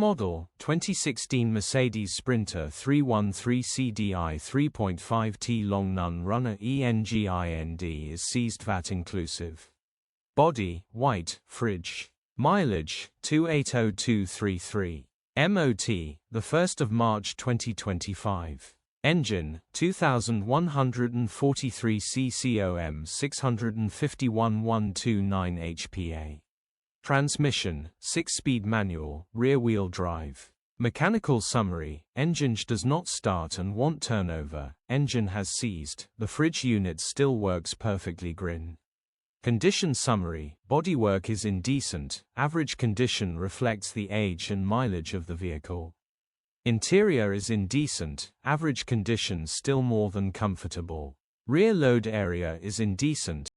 model, 2016 Mercedes Sprinter 313 CDI 3.5T long non-runner ENGIND is seized VAT inclusive. Body, white, fridge. Mileage, 280,233. MOT, the 1st of March 2025. Engine, 2143 CCOM 651 129 HPA. Transmission, 6-speed manual, rear-wheel drive. Mechanical summary: engine does not start and won't turn over, engine has seized, the fridge unit still works perfectly grin. Condition summary: bodywork is indecent, average condition reflects the age and mileage of the vehicle. Interior is indecent, average condition still more than comfortable. Rear load area is indecent,